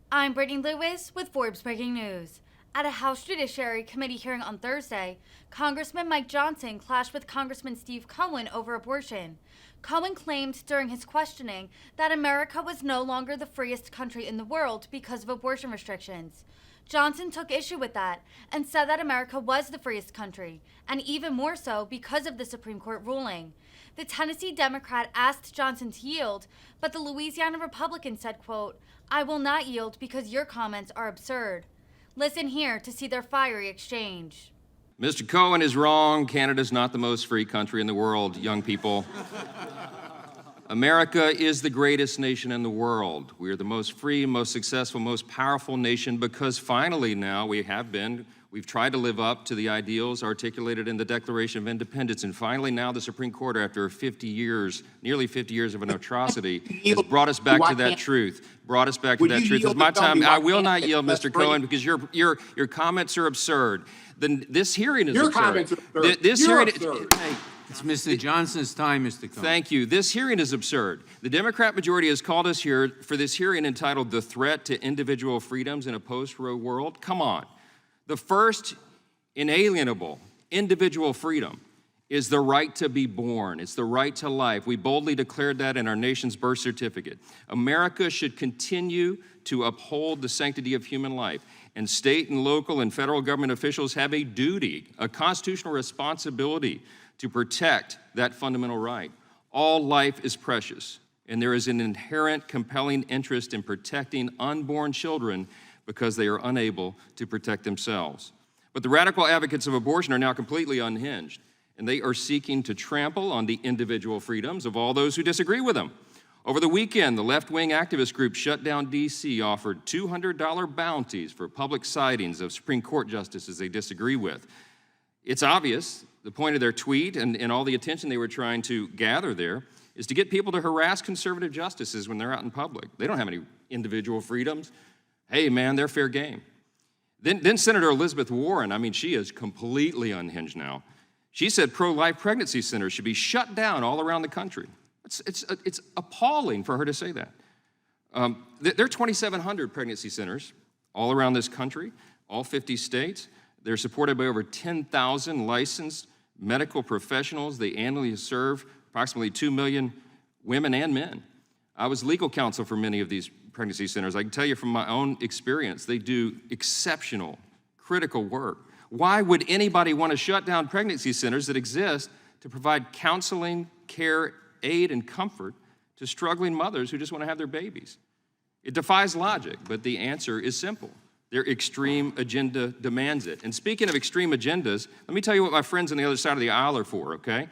I'm Brittany Lewis with Forbes Breaking News. At a House Judiciary Committee hearing on Thursday, Congressman Mike Johnson clashed with Congressman Steve Cohen over abortion. Cohen claimed during his questioning that America was no longer the freest country in the world because of abortion restrictions. Johnson took issue with that and said that America was the freest country, and even more so because of the Supreme Court ruling. The Tennessee Democrat asked Johnson to yield, but the Louisiana Republican said, quote, "I will not yield because your comments are absurd." Listen here to see their fiery exchange. Mr. Cohen is wrong. Canada's not the most free country in the world, young people. America is the greatest nation in the world. We are the most free, most successful, most powerful nation because finally now we've tried to live up to the ideals articulated in the Declaration of Independence, and finally now the Supreme Court, after 50 years, nearly 50 years of an atrocity, has brought us back to that truth. Brought us back to that truth. It's my time. I will not yield, Mr. Cohen, because your comments are absurd. This hearing is absurd. Your comments are absurd. You're absurd. It's Mr. Johnson's time, Mr. Cohen. Thank you. This hearing is absurd. The Democrat majority has called us here for this hearing entitled "The Threat to Individual Freedoms in a Post-Roe World." Come on. The first inalienable individual freedom is the right to be born. It's the right to life. We boldly declared that in our nation's birth certificate. America should continue to uphold the sanctity of human life, and state and local and federal government officials have a duty, a constitutional responsibility to protect that fundamental right. All life is precious, and there is an inherent compelling interest in protecting unborn children because they are unable to protect themselves. But the radical advocates of abortion are now completely unhinged, and they are seeking to trample on the individual freedoms of all those who disagree with them. Over the weekend, the left-wing activist group Shut Down DC offered $200 bounties for public sightings of Supreme Court justices they disagree with. It's obvious the point of their tweet and all the attention they were trying to gather there is to get people to harass conservative justices when they're out in public. They don't have any individual freedoms. Hey, man, they're fair game. Then Senator Elizabeth Warren, I mean, she is completely unhinged now. She said pro-life pregnancy centers should be shut down all around the country. It's appalling for her to say that. There are 2,700 pregnancy centers all around this country, all 50 states. They're supported by over 10,000 licensed medical professionals. They annually serve approximately 2 million women and men. I was legal counsel for many of these pregnancy centers. I can tell you from my own experience, they do exceptional, critical work. Why would anybody want to shut down pregnancy centers that exist to provide counseling, care, aid, and comfort to struggling mothers who just want to have their babies? It defies logic, but the answer is simple. Their extreme agenda demands it. And speaking of extreme agendas, let me tell you what my friends on the other side of the aisle are for, okay?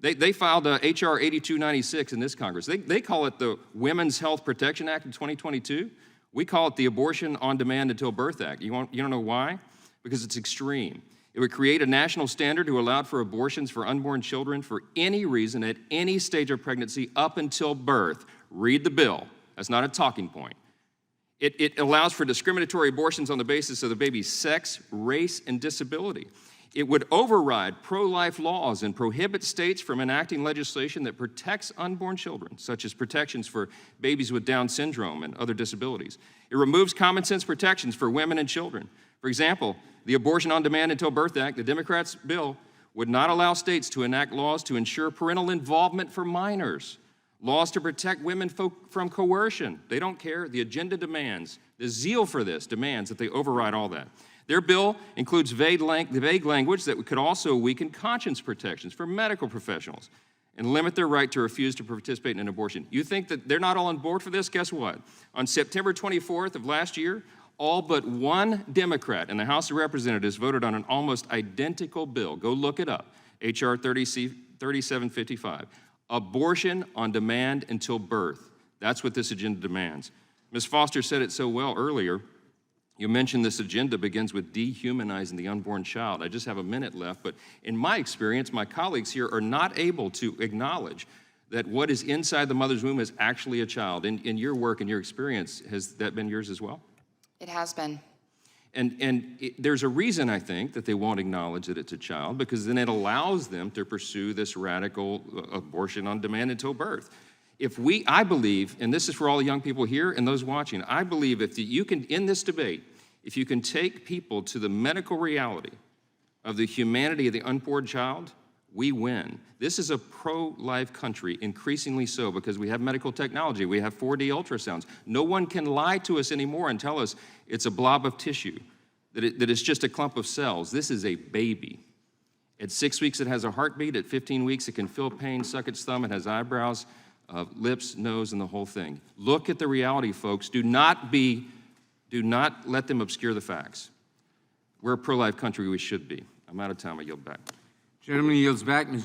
They filed H.R. 8296 in this Congress. They call it the Women's Health Protection Act of 2022. We call it the Abortion on Demand Until Birth Act. You don't know why? Because it's extreme. It would create a national standard to allow for abortions for unborn children for any reason at any stage of pregnancy up until birth. Read the bill. That's not a talking point. It allows for discriminatory abortions on the basis of the baby's sex, race, and disability. It would override pro-life laws and prohibit states from enacting legislation that protects unborn children, such as protections for babies with Down syndrome and other disabilities. It removes common sense protections for women and children. For example, the Abortion on Demand Until Birth Act, the Democrats' bill, would not allow states to enact laws to ensure parental involvement for minors, laws to protect women from coercion. They don't care. The agenda demands, the zeal for this demands that they override all that. Their bill includes vague language that could also weaken conscience protections for medical professionals and limit their right to refuse to participate in an abortion. You think that they're not all on board for this? Guess what? On September 24th of last year, all but one Democrat in the House of Representatives voted on an almost identical bill. Go look it up, H.R. 3755. Abortion on demand until birth. That's what this agenda demands. Ms. Foster said it so well earlier. You mentioned this agenda begins with dehumanizing the unborn child. I just have a minute left, but in my experience, my colleagues here are not able to acknowledge that what is inside the mother's womb is actually a child. In your work and your experience, has that been yours as well? It has been. There's a reason, I think, that they won't acknowledge that it's a child, because then it allows them to pursue this radical abortion on demand until birth. I believe, and this is for all the young people here and those watching, I believe if you can, in this debate, if you can take people to the medical reality of the humanity of the unborn child, we win. This is a pro-life country, increasingly so, because we have medical technology. We have 4D ultrasounds. No one can lie to us anymore and tell us it's a blob of tissue, that it's just a clump of cells. This is a baby. At 6 weeks, it has a heartbeat. At 15 weeks, it can feel pain, suck its thumb. It has eyebrows, lips, nose, and the whole thing. Look at the reality, folks. Do not let them obscure the facts. We're a pro-life country. We should be. I'm out of time. I yield back. Gentleman yields back. Ms.